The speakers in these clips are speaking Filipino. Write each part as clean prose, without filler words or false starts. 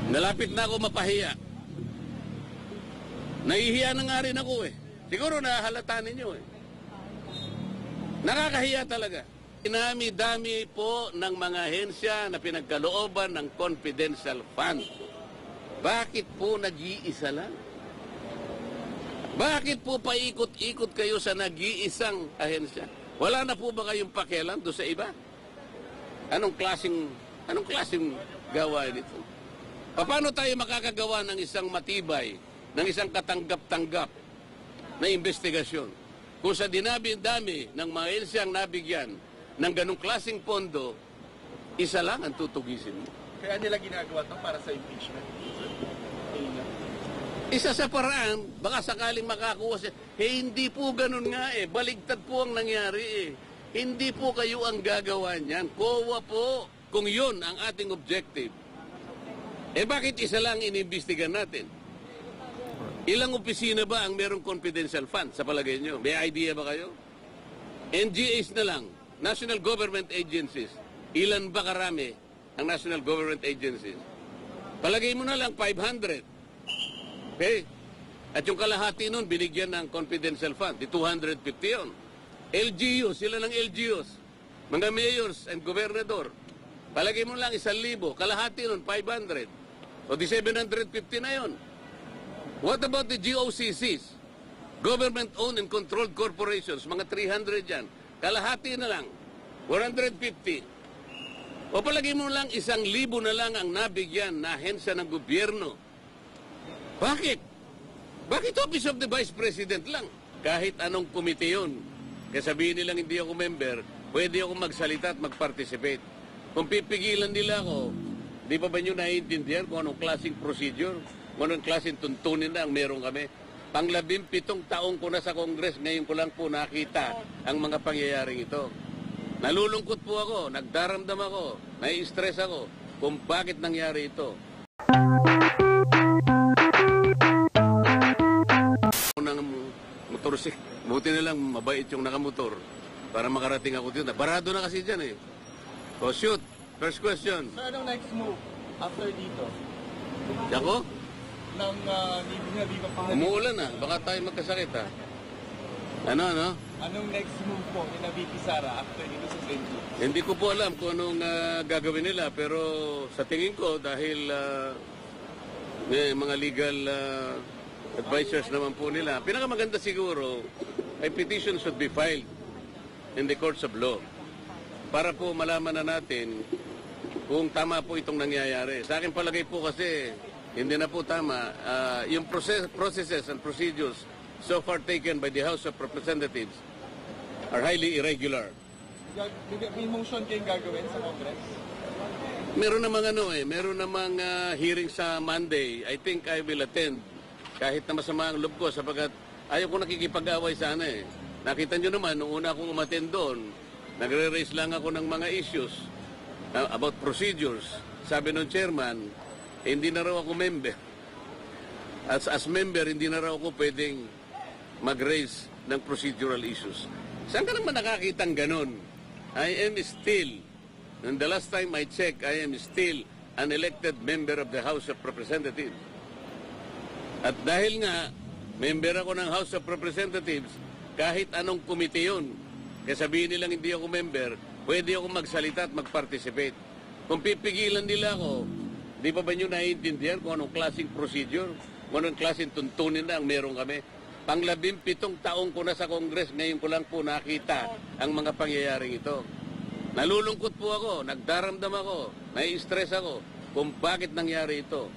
Nalapit na ako mapahiya. Nahihiya na nga rin ako eh. Siguro nahalata ninyo eh. Nakakahiya talaga. Inami-dami po ng mga ahensya na pinagkalooban ng confidential fund. Bakit po nag-iisa lang? Bakit po paikot-ikot kayo sa nag-iisang ahensya? Wala na po ba kayong pakialam doon sa iba? Anong klaseng gawain ito? Paano tayo makakagawa ng isang matibay, ng isang katanggap-tanggap na investigasyon? Kung sa dinabi-dami ng mga ahensyang nabigyan ng ganong klaseng pondo, isa lang ang tutugisin mo. Kaya nila ginagawa ito para sa impeachment. Isa sa paraan, baka sakaling makakuha siya. Hindi po ganun nga eh. Baligtad po ang nangyari eh. Hindi po kayo ang gagawa niyan. COA po, kung yun ang ating objective. Eh bakit isa lang inimbestigan natin? Ilang opisina ba ang merong confidential fund sa palagay nyo? May idea ba kayo? NGAs na lang, National Government Agencies. Ilan ba karami ang National Government Agencies? Palagay mo na lang 500. Okay? At yung kalahati nun, binigyan ng confidential fund. Di 250 yun. LGUs, sila ng LGUs. Mga mayors and gobernador. Palagay mo lang 1,000. Kalahati nun, 500. O di 750 na yun. What about the GOCCs? Government-owned and controlled corporations. Mga 300 yan. Kalahati na lang. 150. O palagay mo lang 1,000 na lang ang nabigyan na ahensya ng gobyerno. Bakit? Bakit Office of the Vice President lang? Kahit anong komite yun, kaya sabihin nilang hindi ako member, pwede ako magsalita at mag-participate. Kung pipigilan nila ako, di pa ba nyo naiintindihan kung anong klaseng procedure, kung anong klaseng tuntunin na ang meron kami? Pang-17 taong ko na sa Congress, ngayon ko lang po nakita ang mga pangyayaring ito. Nalulungkot po ako, nagdaramdam ako, nai-stress ako kung bakit nangyari ito. Motorsik. Buti na lang mabait yung nakamotor para makarating ako dito. Barado na kasi dyan eh. O shoot. First question. So anong next move after dito? Ako? Nang hindi pa pa. Umuulan na. Baka tayo magkasakit ha. Ano? Anong next move po ni VP Sara after dito sa St. Jude? Hindi ko po alam kung anong gagawin nila pero sa tingin ko dahil may mga legal advisors naman po nila. Pinakamaganda siguro ay petition should be filed in the courts of law para po malaman na natin kung tama po itong nangyayari. Sa akin palagay po kasi hindi na po tama. Yung processes and procedures so far taken by the House of Representatives are highly irregular. May motion kayong gagawin sa Congress? Meron namang hearing sa Monday. I think I will attend. Kahit na masama ang loob ko sapagkat ayaw ko nakikipag-away sana eh. Nakita nyo naman, nung una akong umattend doon, nagre-raise lang ako ng mga issues about procedures. Sabi ng chairman, hindi na raw ako member. As member, hindi na raw ako pwedeng mag-raise ng procedural issues. Saan ka naman nakakitang ganun? I am still, and the last time I checked, I am still an elected member of the House of Representatives. At dahil nga, member ako ng House of Representatives, kahit anong komite yun, kaya sabihin nilang hindi ako member, pwede ako magsalita at mag-participate. Kung pipigilan nila ako, di pa ba nyo naiintindihan kung anong klaseng procedure, kung anong klaseng tuntunin na ang meron kami? Pang-17 taong ko na sa Congress, ngayon ko lang po nakita ang mga pangyayaring ito. Nalulungkot po ako, nagdaramdam ako, nai-stress ako kung bakit nangyari ito.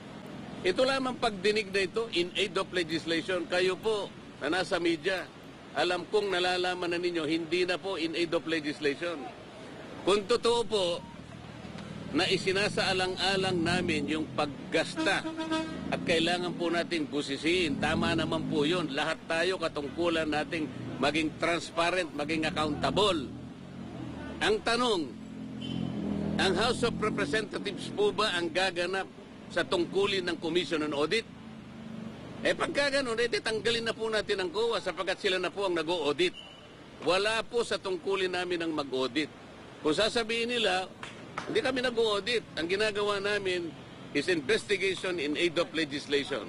Ito lamang pagdinig na ito in aid of legislation. Kayo po na nasa media, alam kong nalalaman na ninyo, hindi na po in aid of legislation. Kung totoo po na isinasaalang-alang namin yung paggasta at kailangan po natin busisiin, tama naman po yun. Lahat tayo katungkulan nating maging transparent, maging accountable. Ang tanong, ang House of Representatives po ba ang gaganap sa tungkulin ng Commission on Audit? Pagka ganun, tanggalin na po natin ang COA sapagkat sila na po ang nag-o-audit. Wala po sa tungkulin namin ang mag-audit. Kung sasabihin nila, hindi kami nag-audit. Ang ginagawa namin, is investigation in aid of legislation.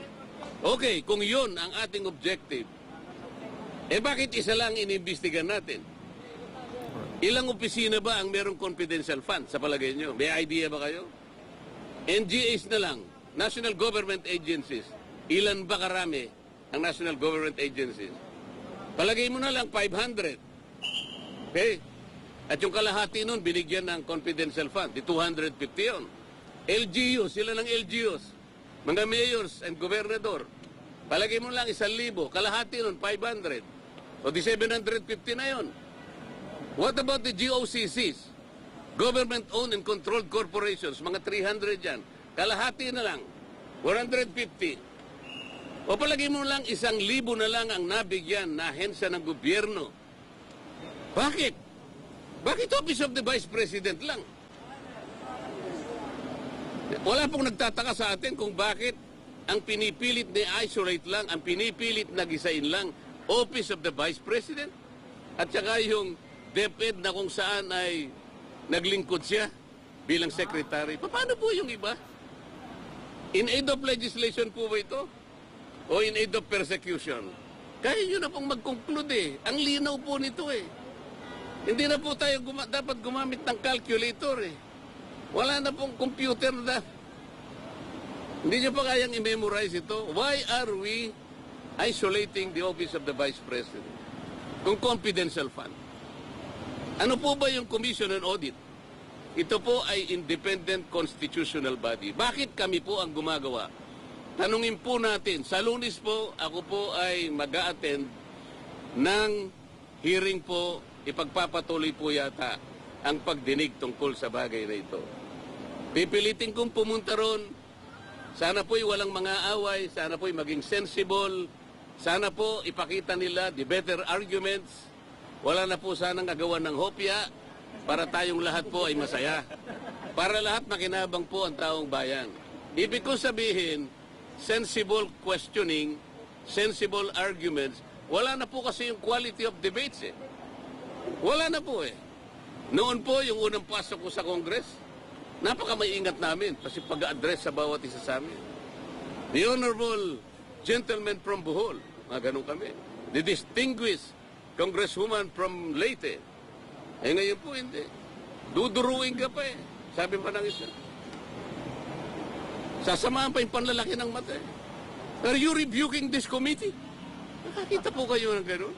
Okay, kung yun ang ating objective, bakit isa lang inimbestigan natin? Ilang opisina ba ang merong confidential fund sa palagay nyo? May idea ba kayo? NGAs na lang, National Government Agencies. Ilan ba karami ang National Government Agencies? Palagay mo na lang 500. Okay? At yung kalahati nun, binigyan ng confidential fund. Di 250 yun. LGUs, sila ng LGUs. Mga mayors and gobernador. Palagay mo lang 1,000. Kalahati nun, 500. O di 750 na yun. What about the GOCCs? Government-owned and controlled corporations, mga 300 yan. Kalahati na lang, 150. O palagi mo lang 1,000 na lang ang nabigyan na ahensya ng gobyerno. Bakit? Bakit Office of the Vice President lang? Wala pong nagtataka sa atin kung bakit ang pinipilit na isolate lang, ang pinipilit na gisain lang, Office of the Vice President. At saka yung DepEd na kung saan ay naglingkod siya bilang secretary. Paano po yung iba? In aid of legislation po ba ito? O in aid of persecution? Kaya nyo na pong mag-conclude eh. Ang linaw po nito eh. Hindi na po tayo dapat gumamit ng calculator eh. Wala na pong computer na. Hindi nyo pa kayang i-memorize ito. Why are we isolating the office of the Vice President? Kung confidential fund. Ano po ba yung Commission on Audit? Ito po ay independent constitutional body. Bakit kami po ang gumagawa? Tanungin po natin. Sa Lunes po, ako po ay mag-a-attend ng hearing po, ipagpapatuloy po yata ang pagdinig tungkol sa bagay na ito. Pipilitin kong pumunta ron. Sana po'y walang mga away, sana po'y maging sensible, sana po ipakita nila the better arguments. Wala na po sanang agawan ng hopya para tayong lahat po ay masaya. Para lahat makinabang po ang taong bayan. Ibig ko sabihin, sensible questioning, sensible arguments, wala na po kasi yung quality of debates eh. Wala na po eh. Noon po, yung unang pasok ko sa Congress, napaka-maingat namin kasi pag-address sa bawat isa sa amin. The Honorable Gentleman from Bohol, mga ganun kami. The Distinguished Congresswoman from Leyte. Ngayon po hindi. Duduruin ka pa eh. Sabi pa ng isa. Sasamahan pa yung panlalaki ng mata eh. Are you rebuking this committee? Nakakita po kayo ng ganun?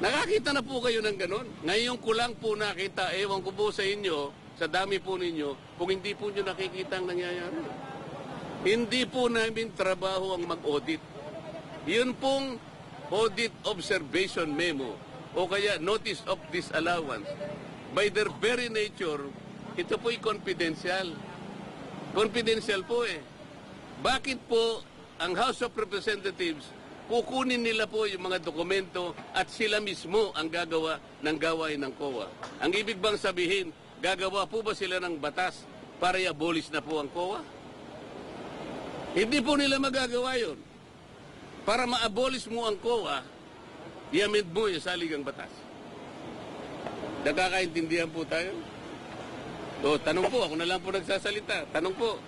Nakakita na po kayo ng ganun? Ngayon ko lang po nakita, ewan ko po sa inyo, sa dami po ninyo, kung hindi po nyo nakikita ang nangyayari. Hindi po namin trabaho ang mag-audit. Yun pong audit observation memo o kaya notice of disallowance. By their very nature, ito po'y confidential. Confidential po eh. Bakit po ang House of Representatives kukunin nila po yung mga dokumento at sila mismo ang gagawa ng gawain ng COA? Ang ibig bang sabihin, gagawa po ba sila ng batas para i-abolish na po ang COA? Hindi po nila magagawa yun. Para ma-abolish mo ang COA, i-amend mo yung saligang batas. Nakakaintindihan po tayo? O, tanong po, ako na lang po nagsasalita. Tanong po.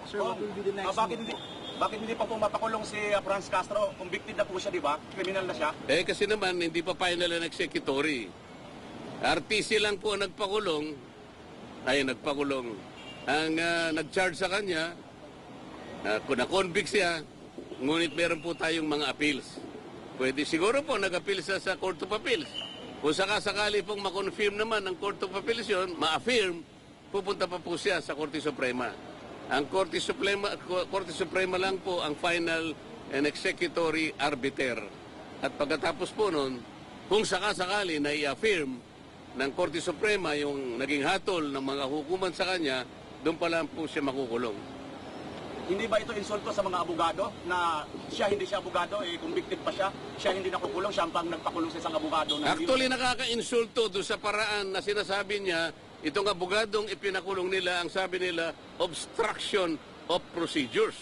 Sir, what will be the next move? Bakit hindi pa po mapakulong si Franz Castro? Convicted na po siya, di ba? Criminal na siya. Kasi naman, hindi pa final na executory. RTC lang po ang nagpakulong. Ang nag-charge sa kanya, na-convict siya, ngunit meron po tayong mga appeals. Pwede siguro po nag-appeal siya sa Court of Appeals. Kung sakasakali pong ma-confirm naman ng Court of Appeals yun, ma-affirm, pupunta pa po siya sa Korte Suprema. Ang Korte Suprema lang po ang final and executory arbiter. At pagkatapos po nun, kung sakasakali na i-affirm ng Korte Suprema yung naging hatol ng mga hukuman sa kanya, doon pa lang po siya makukulong. Hindi ba ito insulto sa mga abogado na hindi siya abogado, convicted pa siya, siya hindi nakukulong, siya ang nagpakulong sa isang abogado? Actually, nakaka-insulto doon sa paraan na sinasabi niya, itong abogadong ipinakulong nila, ang sabi nila, obstruction of procedures.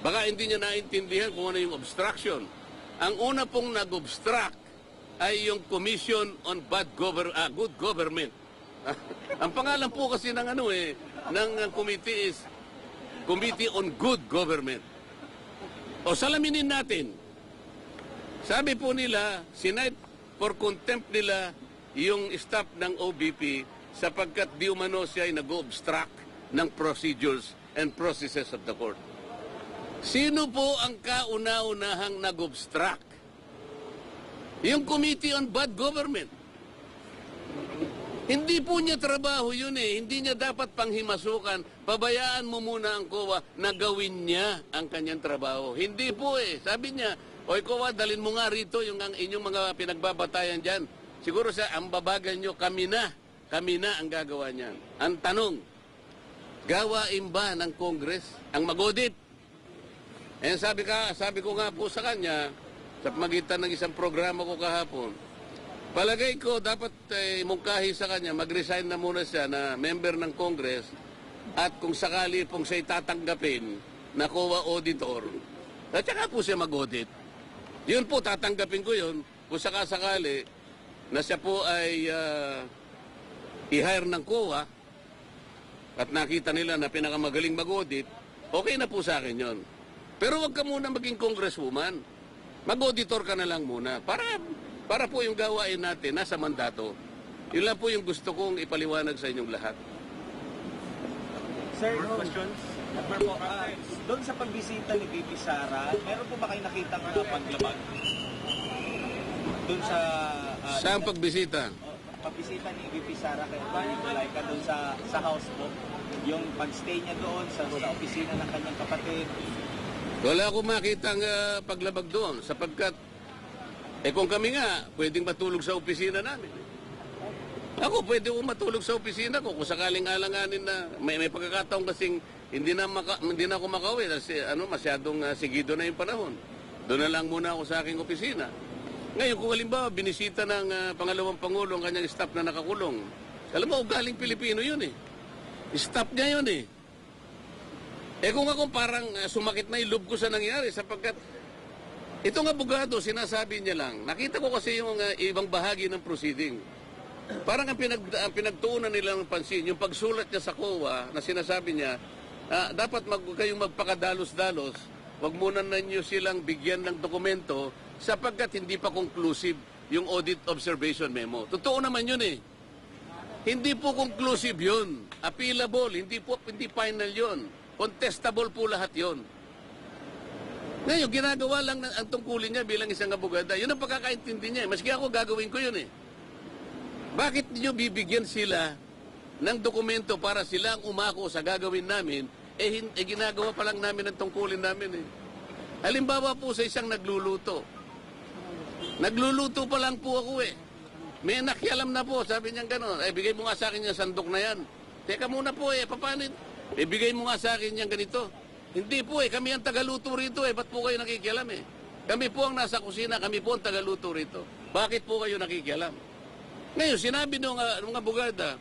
Baka hindi niya naintindihan kung ano yung obstruction. Ang una pong nag-obstruct ay yung Commission on Good Government. Ang pangalan po kasi ng ng committee is Committee on Good Government. O salaminin natin. Sabi po nila, sinight for contempt nila yung staff ng OBP sapagkat di umano siya ay nag-obstruct ng procedures and processes of the court. Sino po ang kauna-unahang nag-obstruct? Yung Committee on Bad Government. Hindi po niya trabaho yun eh. Hindi niya dapat panghimasukan. Pabayaan mo muna ang COA na gawin niya ang kanyang trabaho. Hindi po eh. Sabi niya, oy COA, dalin mo nga rito yung ang inyong mga pinagbabatayan dyan. Siguro sa ang babagal nyo, kami na ang gagawa niyan. Ang tanong, gawain ba ng Congress ang mag-audit? Eh sabi ko nga po sa kanya, sa pamagitan ng isang programa ko kahapon, palagay ko dapat mungkahi sa kanya, mag-resign na muna siya na member ng Congress at kung sakali pong siya'y tatanggapin na COA auditor, at saka po siya mag-audit. Yun po, tatanggapin ko yun kung sakasakali na siya po ay i-hire ng COA at nakita nila na pinakamagaling mag-audit, okay na po sa akin yun. Pero wag ka muna maging congresswoman. Mag-auditor ka na lang muna para po yung gawain natin nasa mandato. Yun lang po yung gusto kong ipaliwanag sa inyong lahat. Sir, questions? Doon sa pagbisita ni VP Sara, meron po ba kayo nakita ng paglabag? Doon sa... Saan pagbisita? pagbisita ni VP Sara kay Atty. Zulaika doon sa house po. Yung pag-stay niya doon sa opisina ng kanyang kapatid. Wala akong makitang paglabag doon sapagkat kung kami nga, pwedeng matulog sa opisina namin. Ako, pwede akong matulog sa opisina ko kung sakaling alanganin na may pagkakataon kasing hindi na ako makauwi kasi masyadong sigido na yung panahon. Doon na lang muna ako sa aking opisina. Ngayon, kung halimbawa, binisita ng pangalawang Pangulo ang kanyang staff na nakakulong, alam mo, galing Pilipino yun eh. Staff niya yun eh. Kung ako parang sumakit na yung loob ko sa nangyari sapagkat itong abogado, sinasabi niya lang, nakita ko kasi yung ibang bahagi ng proceeding. Parang ang pinagtuunan nila ng pansin, yung pagsulat niya sa COA na sinasabi niya, dapat kayong magpakadalos-dalos, wag muna ninyo silang bigyan ng dokumento sapagkat hindi pa conclusive yung audit observation memo. Totoo naman yun eh. Hindi po conclusive yun. Appealable, hindi final yun. Contestable po lahat yun. Ngayon, ginagawa lang ang tungkulin niya bilang isang abogada. Yun ang pagkakaintindi niya. Maski ako gagawin ko yun eh. Bakit niyo bibigyan sila ng dokumento para sila ang umako sa gagawin namin, ginagawa pa lang namin ang tungkulin namin eh. Halimbawa po sa isang nagluluto. Nagluluto pa lang po ako eh. May nakialam na po, sabi niya gano'n. Bigay mo nga sa akin yung sandok na yan. Teka muna po paano? Bigay mo nga sa akin yung ganito. Hindi po kami ang tagaluto rito Ba't po kayo nakikialam Kami po ang nasa kusina, kami po ang tagaluto rito. Bakit po kayo nakikialam? Ngayon, sinabi ng abogada,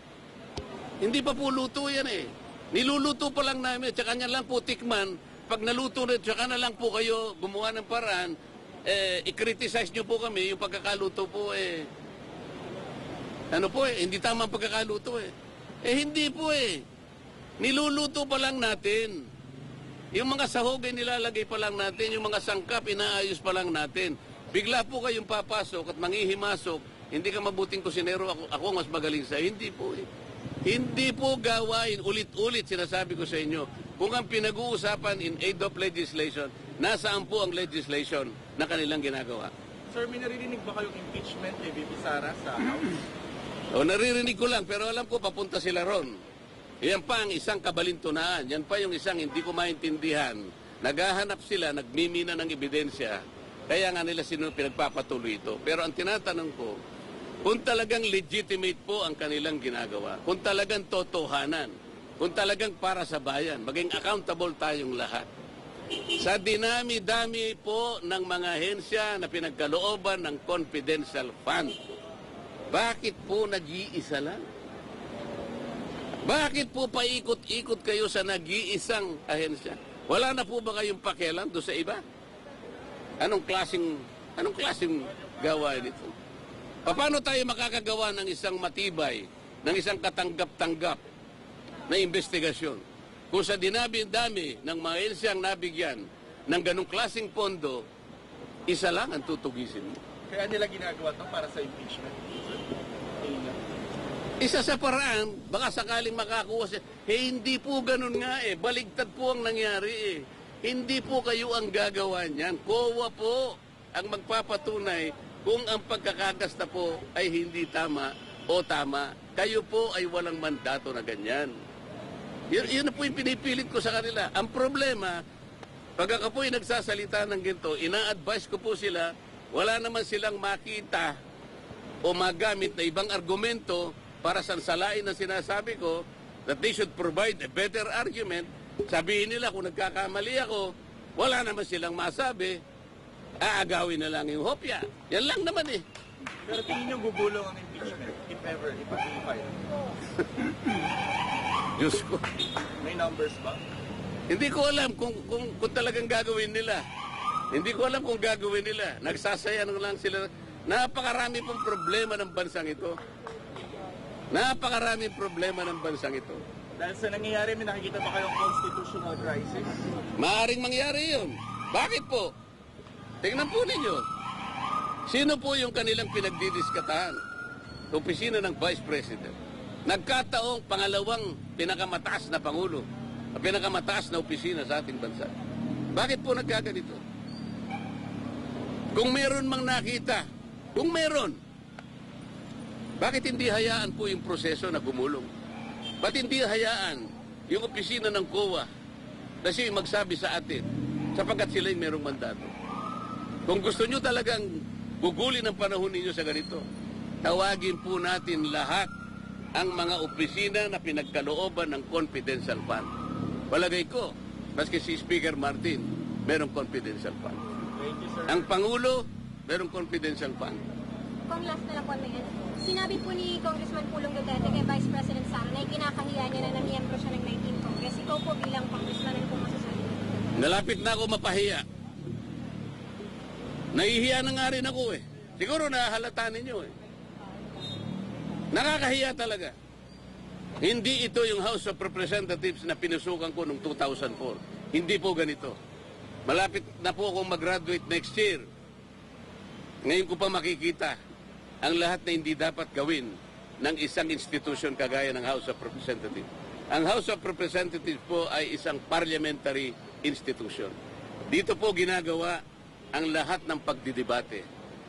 hindi pa po luto yan Niluluto pa lang namin, tsaka niya lang po tikman. Pag naluto na, tsaka na lang po kayo gumawa ng paraan, i-criticize nyo po kami, yung pagkakaluto po hindi tama ang pagkakaluto hindi po Niluluto pa lang natin. Yung mga sahog nilalagay pa lang natin, yung mga sangkap inaayos pa lang natin. Bigla po kayong papasok at manghihimasok, hindi ka mabuting kusinero, ako mas magaling sa hindi po Hindi po gawain, ulit-ulit sinasabi ko sa inyo, kung ang pinag-uusapan in aid of legislation, nasaan po ang legislation na kanilang ginagawa? Sir, may naririnig ba kayong impeachment kay VP Sara sa House? Naririnig ko lang, pero alam ko papunta sila ron. Yan pa ang isang kabalintunaan. Yan pa yung isang hindi ko maintindihan. Naghahanap sila, nagmimina ng ebidensya. Kaya nga nila pinagpapatuloy ito. Pero ang tinatanong ko, kung talagang legitimate po ang kanilang ginagawa, kung talagang totohanan, kung talagang para sa bayan, maging accountable tayong lahat. Sa dinami-dami po ng mga ahensya na pinagkalooban ng confidential fund, bakit po nag-iisa lang? Bakit po paikot-ikot kayo sa nag-iisang ahensya? Wala na po ba kayong pakialam doon sa iba? Anong klaseng gawain ito? Paano tayo makakagawa ng isang matibay, ng isang katanggap-tanggap na investigasyon? kung sa dami ng mga ensyang nabigyan ng ganong klaseng pondo, isa lang ang tutugisin mo. Kaya nila ginagawa to para sa impeachment. Isa sa paraan, baka sakaling makakuha siya. Hindi po ganun nga eh. Baligtad po ang nangyari eh. Hindi po kayo ang gagawa niyan. COA po ang magpapatunay kung ang pagkakagasta po ay hindi tama o tama. Kayo po ay walang mandato na ganyan. Yun na po yung pinipilit ko sa kanila. Ang problema, pag ako po ay nagsasalita ng ginto, ina-advise ko po sila, wala naman silang makita o magamit na ibang argumento para sansalain ang sinasabi ko that they should provide a better argument. Sabihin nila kung nagkakamali ako, wala naman silang masabi, aagawin na lang yung hopya. Yan lang naman eh. Pero tingin nyo gugulong ang impeachment, if ever, ipag-i-file. Diyos ko. May numbers ba? Hindi ko alam kung talagang gagawin nila. Hindi ko alam kung gagawin nila. Nagsasayang lang sila. Napakarami pong problema ng bansang ito. Napakaraming problema ng bansang ito. Dahil sa nangyayari, may nakikita ba kayong constitutional crisis? Maaring mangyari yun. Bakit po? Tingnan po ninyo. Sino po yung kanilang pinagdidiskatahan? Opisina ng Vice President. Nagkataong pangalawang pinakamataas na Pangulo. Pinakamataas na opisina sa ating bansa. Bakit po nagkaganito? Kung meron mang nakita, kung meron, bakit hindi hayaan po yung proseso na gumulong? Bakit hindi hayaan yung opisina ng COA na siya magsabi sa atin sapagkat sila'y merong mandato? Kung gusto nyo talagang gugulin ang panahon ninyo sa ganito, tawagin po natin lahat ang mga opisina na pinagkalooban ng confidential fund. Palagay ko, maski si Speaker Martin, merong confidential fund. Thank you, sir. Ang Pangulo, merong confidential fund. Kung last na lang po may sinabi po ni Congressman Pulong Duterte kay Vice President Sara na ikinakahiya niya na miyembro siya ng 19th Congress. Ikaw po bilang congressman, ano po masasabi? Nalapit na ako mapahiya. Nahihiya na nga rin ako eh. Siguro nahahalata ninyo eh. Nakakahiya talaga. Hindi ito yung House of Representatives na pinusukan ko noong 2004. Hindi po ganito. Malapit na po akong mag-graduate next year. Ngayon ko pa makikita ang lahat na hindi dapat gawin ng isang institusyon kagaya ng House of Representatives. Ang House of Representatives po ay isang parliamentary institution. Dito po ginagawa ang lahat ng pagdidebate.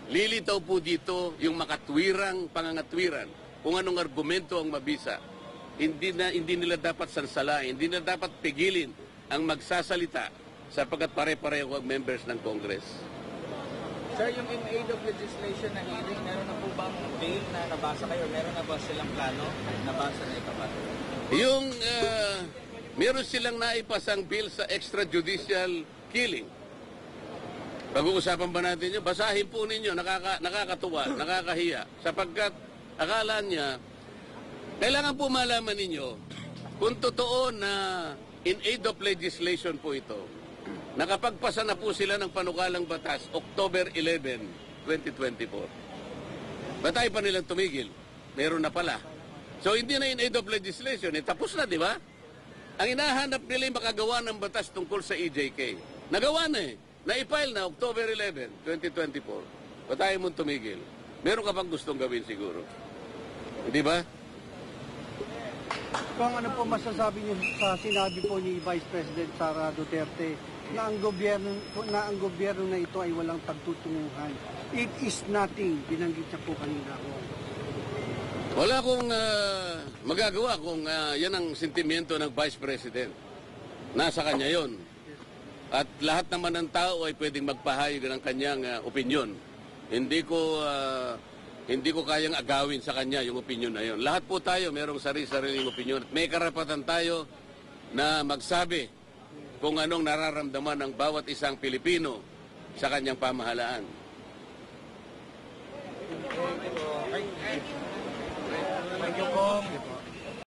Lilitaw po dito yung makatwirang pangangatwiran kung anong argumento ang mabisa. Hindi nila dapat sansalain, hindi nila dapat pigilin ang magsasalita sapagkat pare-pareho ang members ng Congress. Sir, yung in aid of legislation na hearing, meron na po bang bill na nabasa kayo? Meron na ba silang plano? Nabasa na ito ba? Yung meron silang naipasang bill sa extrajudicial killing. Pag-uusapan ba natin yun? Basahin po ninyo, nakakatuwa, nakakahiya. Sapagkat akala niya, kailangan po malaman ninyo kung totoo na in aid of legislation po ito, nakapagpasa na po sila ng panukalang batas October 11, 2024. Ba't tayo pa nilang tumigil? Meron na pala. So hindi na in aid of legislation, tapos na, di ba? Ang inahanap nila ay makagawa ng batas tungkol sa EJK. Nagawa na eh. Na-file na October 11, 2024. Ba't tayo mong tumigil? Meron ka pang gustong gawin siguro. Di ba? Kung ano po masasabi niyo sa sinabi po ni Vice President Sara Duterte na ang gobyerno na ito ay walang pagtutunguhan. It is nothing. Binanggit siya po kanina ko. Wala akong magagawa kung yan ang sentimiento ng Vice President. Nasa kanya yon. At lahat naman ng tao ay pwedeng magpahayag ng kanyang opinyon. Hindi ko kayang agawin sa kanya yung opinyon na yon. Lahat po tayo merong sarili-sariling opinyon. At may karapatan tayo na magsabi kung anong nararamdaman ng bawat isang Pilipino sa kanyang pamahalaan. Thank you po.